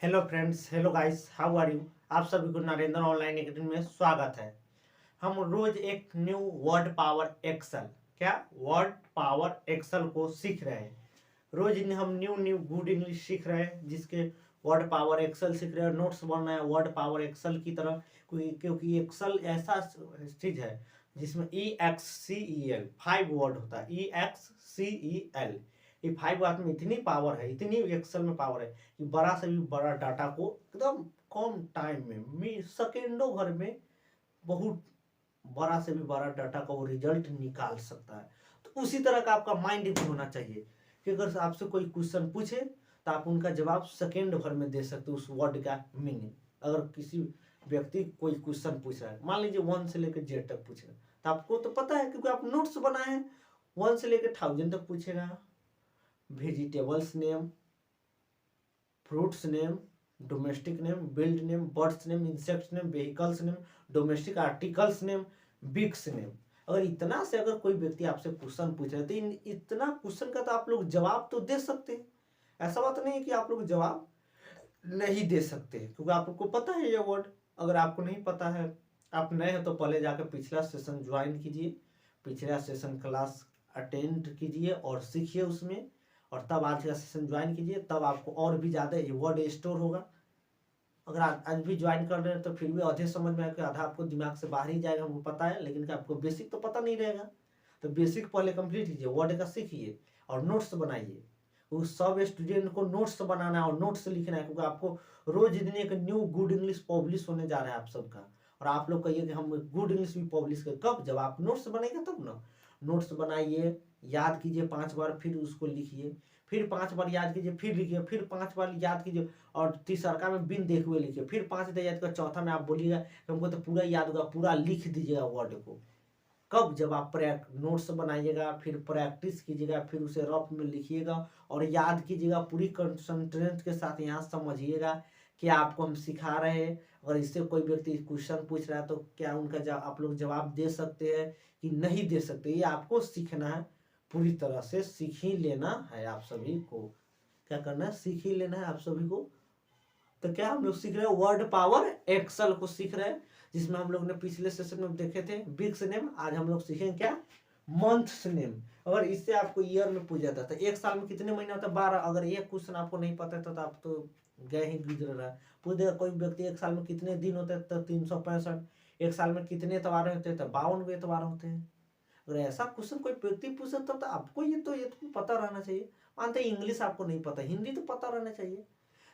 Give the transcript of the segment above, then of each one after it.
Hello friends, hello guys, how are you. आप सभी को नरेंद्र ऑनलाइन एकेडमी में स्वागत है। हम रोज एक न्यू वर्ड पावर एक्सेल क्या वर्ड पावर एक्सेल को सीख रहे हैं। रोज हम न्यू न्यू गुड इंग्लिश सीख रहे हैं, जिसके वर्ड पावर एक्सेल सीख रहे हैं। नोट्स बन रहे हैं वर्ड पावर एक्सेल की तरह, क्योंकि एक्सेल ऐसा चीज है जिसमें EXCEL 5 वर्ड होता है। EXCEL ये 5 वाट में इतनी पावर है, इतनी एक्सेल में पावर है कि बड़ा से भी बड़ा डाटा को एकदम कम टाइम में सेकेंडों भर में बहुत बड़ा से भी बड़ा डाटा का वो रिजल्ट निकाल सकता है। तो उसी तरह का आपका माइंड भी होना चाहिए कि अगर आपसे कोई क्वेश्चन पूछे तो आप उनका जवाब सेकेंड भर में दे सकते हो। उस वर्ड का मीनिंग, अगर किसी व्यक्ति कोई क्वेश्चन पूछ रहा है, मान लीजिए 1 से लेकर Z तक पूछेगा, तो आपको तो पता है क्योंकि आप नोट्स बनाए हैं। 1 से लेकर 1000 तक पूछेगा। Vegetables name, fruits name, domestic name, wild name, birds name, insects name, vehicles name, domestic articles name, pigs name. अगर इतना से अगर कोई व्यक्ति आपसे क्वेश्चन पूछ रहे तो इतना क्वेश्चन का तो आप लोग जवाब तो दे सकते हैं। ऐसा बात नहीं है कि आप लोग जवाब नहीं दे सकते, क्योंकि आप लोग को पता है ये वर्ड। अगर आपको नहीं पता है, आप नए हैं, तो पहले जाकर पिछला सेशन ज्वाइन कीजिए, पिछला सेशन क्लास अटेंड कीजिए और सीखिए उसमें, और तब आज का सेशन ज्वाइन कीजिए। तब आपको और भी ज़्यादा ये वर्ड स्टोर होगा। अगर आज भी ज्वाइन कर रहे हैं तो फिर भी आधे समझ में आएगा, आधा आपको दिमाग से बाहर ही जाएगा, हमको पता है, लेकिन क्या आपको बेसिक तो पता नहीं रहेगा। तो बेसिक पहले कंप्लीट कीजिए, वर्ड का सीखिए और नोट्स बनाइए। उस सब स्टूडेंट को नोट्स बनाना है और नोट्स लिखना है, क्योंकि आपको रोज दिन एक न्यू गुड इंग्लिश पब्लिश होने जा रहा है आप सबका। और आप लोग कहिए कि हम गुड इंग्लिश भी पब्लिश करें, कब? जब आप नोट्स बनेगा तब ना। नोट्स बनाइए, याद कीजिए 5 बार, फिर उसको लिखिए, फिर 5 बार याद कीजिए, फिर लिखिए, फिर 5 बार याद कीजिए, और तीसरा में बिन देखे हुए लिखिए, फिर 5 याद कर, चौथा में आप बोलिएगा कि हमको तो पूरा याद होगा, पूरा लिख दीजिएगा वर्ड को। कब? जब आप नोट्स बनाइएगा, फिर प्रैक्टिस कीजिएगा, फिर उसे रफ में लिखिएगा और याद कीजिएगा पूरी कंसंट्रेट के साथ। यहाँ समझिएगा कि आपको हम सिखा रहे हैं। अगर इससे कोई व्यक्ति क्वेश्चन पूछ रहा है तो क्या उनका आप लोग जवाब दे सकते हैं कि नहीं दे सकते, ये आपको सीखना है। पूरी तरह से सीख ही लेना है आप सभी को। क्या करना है? सीख ही लेना है आप सभी को। तो क्या हम लोग सीख रहे हैं? वर्ड पावर एक्सेल को सीख रहे हैं, जिसमें हम लोग ने पिछले सेशन में देखे थे वीक्स नेम। आज हम लोग सीखेंगे क्या? Months name. अगर इससे आपको ईयर में पूछ जाता था, एक साल में कितने महीने होता है? 12। अगर एक क्वेश्चन आपको नहीं पता था तो आप तो गए ही गुजर रहा है। पूछ देगा कोई व्यक्ति एक साल में कितने दिन होते हैं, तो 365। एक साल में कितने एतवार होते हैं, तो 52 एतवार होते हैं। अगर ऐसा क्वेश्चन कोई व्यक्ति पूछे तब तो आपको ये तो पता रहना चाहिए। मानते इंग्लिश आपको नहीं पता, हिंदी तो पता रहना चाहिए।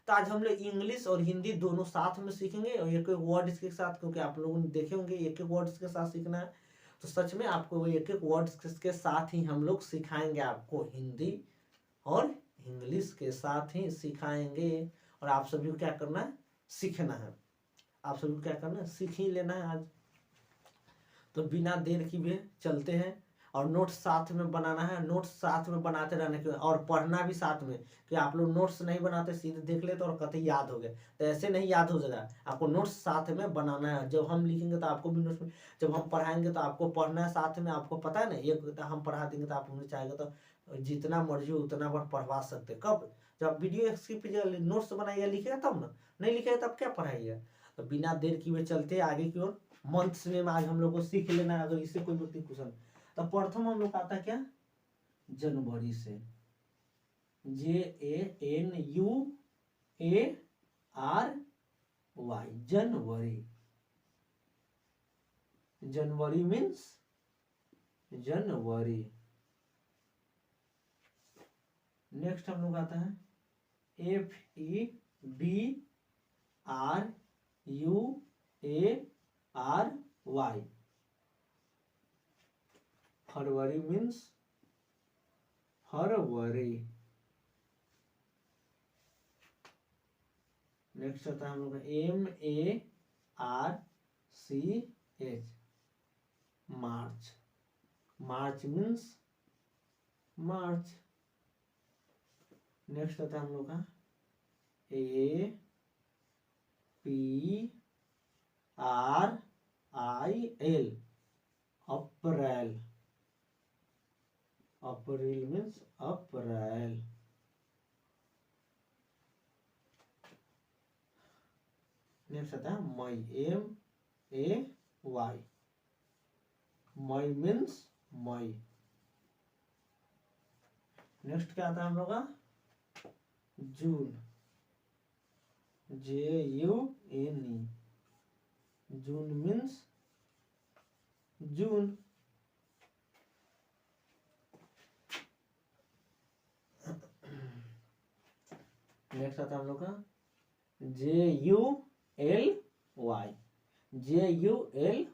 तो आज हम लोग इंग्लिश और हिंदी दोनों साथ में सीखेंगे, और एक एक वर्ड इसके साथ, क्योंकि आप लोगों ने देखे होंगे एक एक वर्ड के साथ सीखना है। तो सच में आपको वो एक एक वर्ड के साथ ही हम लोग सिखाएंगे, आपको हिंदी और इंग्लिश के साथ ही सिखाएंगे। और आप सभी को क्या करना है? सीखना है। आप सभी को क्या करना है? सीख ही लेना है आज। तो बिना देर की भी चलते हैं, और नोट्स साथ में बनाना है। नोट्स साथ में बनाते रहने के, और पढ़ना भी साथ में। कि आप लोग नोट्स नहीं बनाते, सीधे देख लेते और कहते याद हो गए, तो ऐसे नहीं याद हो जाएगा। आपको नोट्स साथ में बनाना है। जब हम लिखेंगे तो आपको भी नोट्स में, जब हम पढ़ाएंगे तो आपको पढ़ना है साथ में। आपको पता है ना, एक हम पढ़ा देंगे तो आप उन्हें चाहेगा तो जितना मर्जी उतना बार पढ़वा सकते। कब? जब वीडियो स्किप नोट्स बनाइएगा, लिखेगा तब ना। नहीं लिखेगा तब क्या पढ़ाइएगा? तो बिना देर की वे चलते आगे की ओर। मंथ्स में आज हम लोग को सीख लेना है। अगर इससे कोई व्यक्ति क्वेश्चन, तो प्रथम हम लोग आता है क्या? जनवरी से। JANUARY, जनवरी। जनवरी मीन्स जनवरी। नेक्स्ट हम लोग आता है FEBRUARY, फरवरी मीन्स फरवरी। नेक्स्ट आता है हम लोग MARCH, मार्च। मार्च मीन्स मार्च। नेक्स्ट आता है हम लोग का APRIL, अप्रैल। अप्रैल मीन्स अप्रैल। नेक्स्ट आता है मई, MAY, मई मीन्स मई। नेक्स्ट क्या आता है हम लोग का, जून, JUNE, जून मीन्स जून। नेक्स्ट आता है हम लोग का JULY, JULY,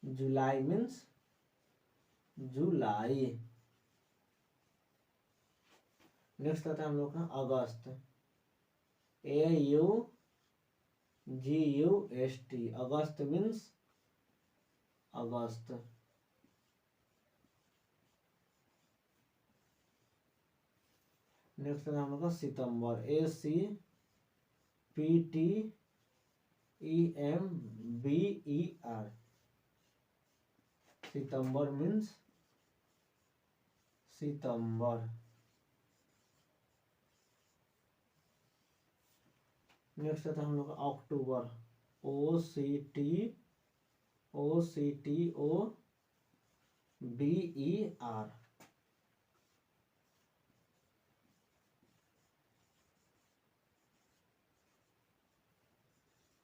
जुलाई मीन्स जुलाई। नेक्स्ट आता है हम लोग का अगस्त, AUGUST, अगस्त मीन्स अगस्त। नेक्स्ट आता है हम लोग का सितंबर, SEPTEMBER, सितंबर मीन्स सितंबर। नेक्स्ट आता है हम लोग का अक्टूबर, OCTOBER,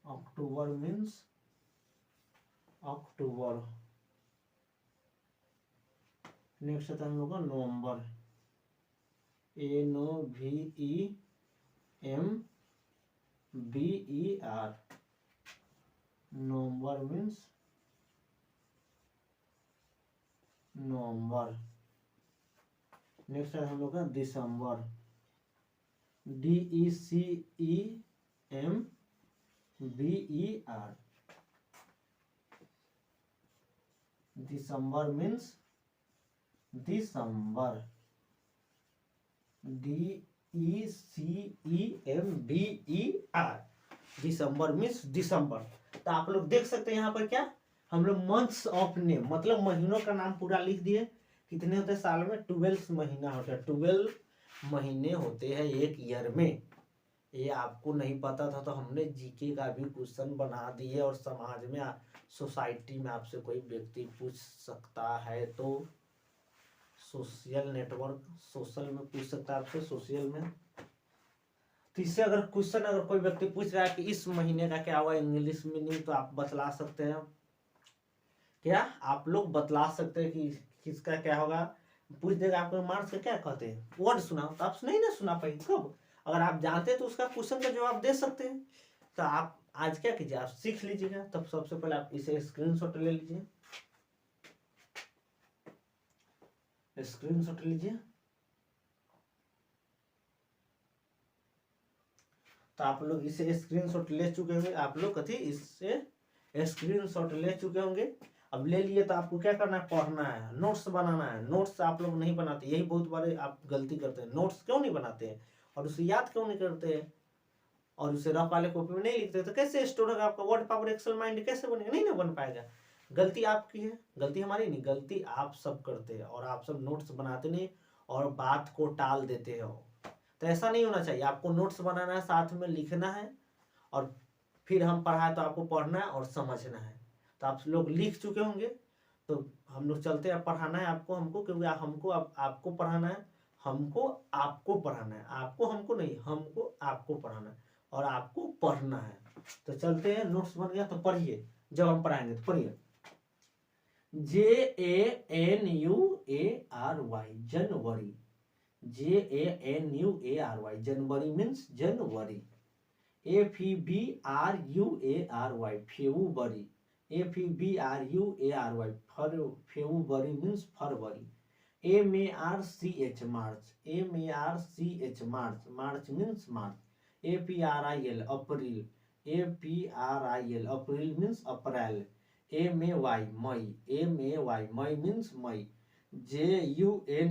अक्टूबर मीन्स अक्टूबर। नेक्स्ट आता है हम लोग का नवंबर, NOVEMBER, नवंबर मीन्स नवंबर। नेक्स्ट है हम लोग का दिसंबर, DECEMBER, दिसंबर मीन्स दिसंबर, DECEMBER, दिसंबर मीन्स दिसंबर। तो आप लोग देख सकते हैं यहाँ पर क्या, हम लोग मंथ्स ऑफ नेम मतलब महीनों का नाम पूरा लिख दिए। कितने होते हैं साल में, 12 महीना होता है, 12 महीने होते हैं एक ईयर में। ये आपको नहीं पता था तो हमने जीके का भी क्वेश्चन बना दिए। और समाज में सोसाइटी में आपसे कोई व्यक्ति पूछ सकता है तो सोशल नेटवर्क, सोशल में पूछ सकता है आपसे, सोशल में। तो इससे अगर क्वेश्चन अगर कोई व्यक्ति पूछ रहा है कि इस महीने का क्या हुआ इंग्लिश मीनिंग, तो आप बतला सकते हैं। क्या आप लोग बतला सकते हैं कि किसका क्या होगा। पूछ देगा आपको मार्क्स का क्या कहते हैं, वर्ड सुनाओ, तो आप नहीं ना सुना पाए। कब अगर आप जानते हैं तो उसका क्वेश्चन का जवाब दे सकते हैं। तो आप आज क्या कीजिए, आप सीख लीजिएगा। तब सबसे पहले आप इसे स्क्रीनशॉट ले लीजिए, स्क्रीनशॉट लीजिए। तो आप लोग इसे स्क्रीनशॉट ले चुके होंगे, आप लोग कथी इससे स्क्रीनशॉट ले चुके होंगे। अब ले लिए तो आपको क्या करना है, पढ़ना है, नोट्स बनाना है। नोट्स आप लोग नहीं बनाते, यही बहुत बड़े आप गलती करते हैं। नोट्स क्यों नहीं बनाते हैं और उसे याद क्यों नहीं करते हैं और उसे रफ वाले कॉपी में नहीं लिखते, तो कैसे स्टोर होगा आपका वर्ड पावर एक्सेल माइंड, कैसे बनेगा, नहीं ना बन पाएगा। गलती आपकी है, गलती हमारी नहीं, गलती आप सब करते हैं। और आप सब नोट्स बनाते नहीं और बात को टाल देते हो। तो ऐसा नहीं होना चाहिए, आपको नोट्स बनाना है, साथ में लिखना है और फिर हम पढ़ाए तो आपको पढ़ना है और समझना है। तो आप लोग लिख चुके होंगे, तो हम लोग चलते हैं। पढ़ाना है आपको हमको, क्योंकि हमको आपको पढ़ाना है, हमको आपको पढ़ाना है, आपको हमको नहीं, हमको आपको पढ़ाना है और आपको पढ़ना है। तो चलते हैं, नोट्स बन गया तो पढ़िए, जब हम पढ़ाएंगे तो पढ़िए। JANUARY, January, JANUARY, January means जनवरी। FEBRUARY, February, FEBRUARY, February means फरवरी। MARCH, March, MARCH, March, March means मार्च। APRIL, April, APRIL, April means अप्रैल। MAY, मई, MAY, मई मीन्स मई। JUNE,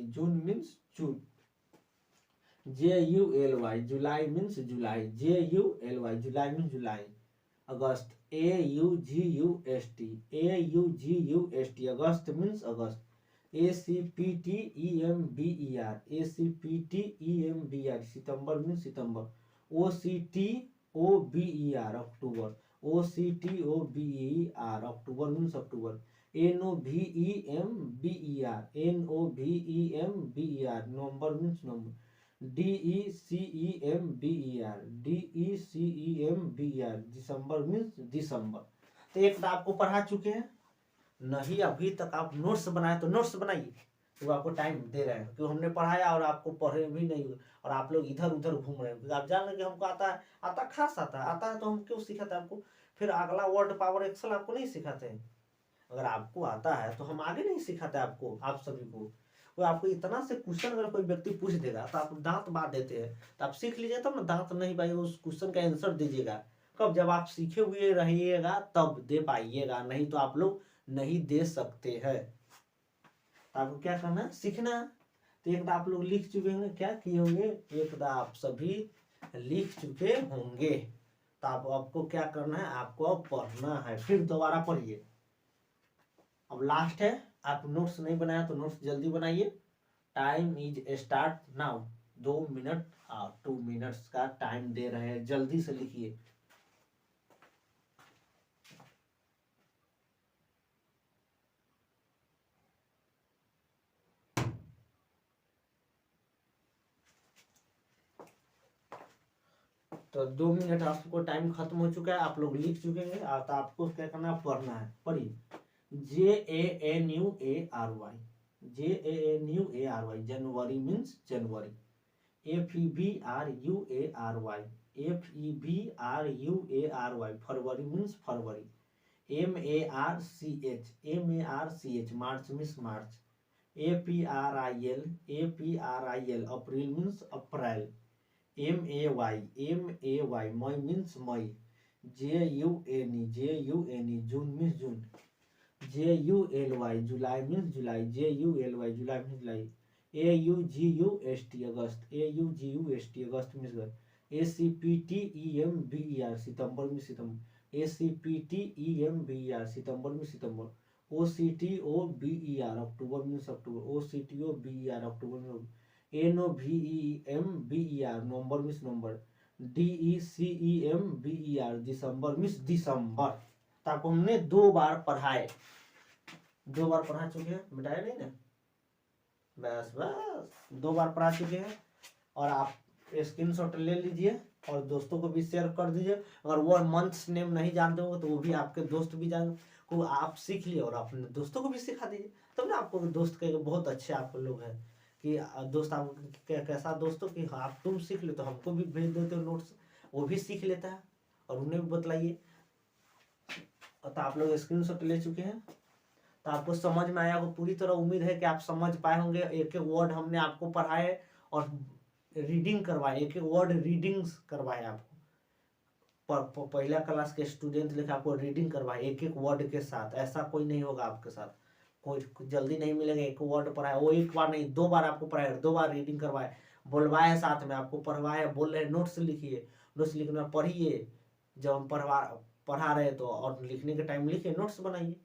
जून मीन्स जून। JULY, जुलाई मीन्स जुलाई, JULY, जुलाई मीन्स जुलाई। अगस्त, AUGUST, AUGUST, अगस्त मीन्स अगस्त। ACPTEMBER, ACPTEMBER सितंबर मीन्स सितंबर, OCTOBER अक्टूबर, OCTOBER अक्टूबर मीन्स अक्टूबर, NOVEMBER नवंबर मीन्स नवंबर, DECEMBER दिसंबर मीन्स दिसंबर। तो एक तो आपको पढ़ा चुके हैं, नहीं अभी तक आप नोट्स बनाए तो नोट्स बनाइए, तो आपको टाइम दे रहे हैं क्योंकि हमने पढ़ाया और आपको पढ़े भी नहीं हुए और आप लोग इधर उधर घूम रहे हैं। आप जान रहे कि हमको आता है, आता खास आता है तो हम क्यों सिखाते हैं आपको, फिर अगला वर्ड पावर एक्सेल आपको नहीं सिखाते हैं। अगर आपको आता है तो हम आगे नहीं सिखाते आपको, आप सभी को। वो आपको इतना से क्वेश्चन अगर कोई व्यक्ति पूछ देगा तो आप दांत बांध देते हैं, तो आप सीख लीजिए तब ना, दांत नहीं भाई उस क्वेश्चन का आंसर दीजिएगा कब, जब आप सीखे हुए रहिएगा तब दे पाइएगा, नहीं तो आप लोग नहीं दे सकते हैं। आपको क्या करना है, सीखना। तो एक आप लोग लिख चुके होंगे, क्या किए होंगे, एक आप सभी लिख चुके होंगे, तो आपको क्या करना है, आपको अब पढ़ना है, फिर दोबारा पढ़िए। अब लास्ट है, आप नोट्स नहीं बनाया तो नोट्स जल्दी बनाइए। Time is start now, 2 minute 2 minutes का टाइम दे रहे हैं, जल्दी से लिखिए। तो 2 मिनट आपको टाइम खत्म हो चुका है, आप लोग लिख चुके हैं। तो आपको क्या करना है, पढ़ना है, पढ़िए। JANUARY, JANUARY जनवरी मीन्स जनवरी, FEBRUARY, FEBRUARY फरवरी मीन्स फरवरी, MARCH मार्च मीन्स मार्च, APRIL अप्रैल मीन्स अप्रैल, MAY मई मीन्स मई, JUNE जून मीन्स जून, JULY जुलाई मीन्स जुलाई, JULY जुलाई मीन्स जुलाई, AUGUST अगस्त, AUGUST अगस्त मीन्स अगस्त, ACPTEMBER सितंबर मीन्स सितंबर, ACPTEMBER सितंबर मीन्स सितंबर, OCTOBER अक्टूबर मीन्स अक्टूबर, OCTOBER अक्टूबर मीन्स, NOVEMBER नवंबर मीन्स नवंबर, DECEMBER दिसंबर मीन्स दिसंबर। तो आपको हमने 2 बार पढ़ाए, 2 बार पढ़ा चुके हैं, मिटाया नहीं ना, बस बस 2 बार पढ़ा चुके हैं। और आप स्क्रीनशॉट ले लीजिए और दोस्तों को भी शेयर कर दीजिए। अगर वो मंथ्स नेम नहीं जानते हो तो वो भी आपके दोस्त भी जान को आप सीख लिए और अपने दोस्तों को भी सिखा दीजिए, तब ना आपको दोस्त के बहुत अच्छे आप लोग हैं कि दोस्त आप कैसा दोस्तों कि आप तुम सीख ले तो हमको भी भेज देते हो नोट्स, वो भी सीख लेता है और उन्हें भी बतलाइए। तो आप लोग स्क्रीनशॉट ले चुके हैं, तो आपको समझ में आया होगा, पूरी तरह उम्मीद है कि आप समझ पाए होंगे। एक एक वर्ड हमने आपको पढ़ाए और रीडिंग करवाए, एक एक वर्ड रीडिंग्स करवाए आपको। पहला क्लास के स्टूडेंट लेकर आपको रीडिंग करवाए एक एक वर्ड के साथ, ऐसा कोई नहीं होगा आपके साथ, कोई जल्दी नहीं मिलेगा। एक वर्ड पढ़ाए, वो एक बार नहीं 2 बार आपको पढ़ाए, 2 बार रीडिंग करवाए, बोलवाए, साथ में आपको पढ़वाए, बोल रहे नोट्स लिखिए, नोट्स लिखना पढ़िए, जब हम पढ़ा रहे तो, और लिखने के टाइम लिखिए, नोट्स बनाइए।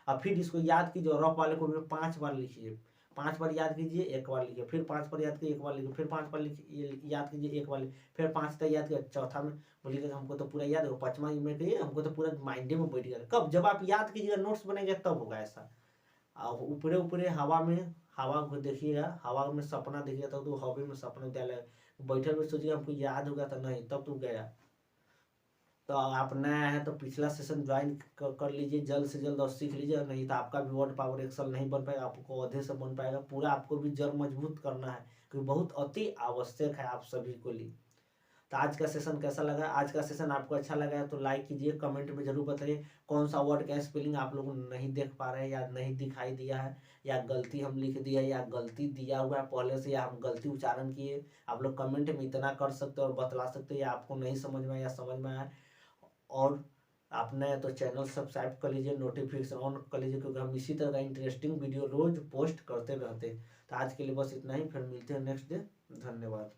अब फिर इसको याद कीजिए, रफ वाले को 5 बार लिखिए, 5 बार याद कीजिए, 1 बार लिखिए, फिर 5 बार याद कीजिए, 1 बार लिखिए, फिर 5 बार याद कीजिए, 1 बार लिखिए, फिर 5 तक याद कीजिए। चौथा में बोलिएगा हमको तो पूरा याद है, 5वां में कहिए हमको तो पूरा माइंड में बैठ गया। कब, जब आप याद कीजिएगा, नोट्स बनेंगे, तब होगा ऐसा। ऊपरे ऊपरे हवा में, हवा को देखिएगा, हवा में सपना देखिएगा तो हवा में सपना विद्यालय बैठे में सोचिएगा हमको याद होगा, तो नहीं, तब तो गया। तो आप नया है तो पिछला सेशन ज्वाइन कर लीजिए जल्द से जल्द और सीख लीजिए, नहीं तो आपका भी वर्ड पावर एक्सेल नहीं बन पाएगा, आपको आधे से बन पाएगा। पूरा आपको भी जड़ मजबूत करना है क्योंकि बहुत अति आवश्यक है आप सभी को लिए। तो आज का सेशन कैसा लगा, आज का सेशन आपको अच्छा लगा है तो लाइक कीजिए, कमेंट में जरूर बताइए कौन सा वर्ड का स्पेलिंग आप लोग नहीं देख पा रहे हैं या नहीं दिखाई दिया है, या गलती हम लिख दिया या गलती दिया हुआ है पहले से, या हम गलती उच्चारण किए। आप लोग कमेंट में इतना कर सकते हो और बतला सकते हो या आपको नहीं समझ में आया या समझ में आया। और आपने तो चैनल सब्सक्राइब कर लीजिए, नोटिफिकेशन ऑन कर लीजिए क्योंकि हम इसी तरह का इंटरेस्टिंग वीडियो रोज पोस्ट करते रहते हैं। तो आज के लिए बस इतना ही, फिर मिलते हैं नेक्स्ट डे। धन्यवाद।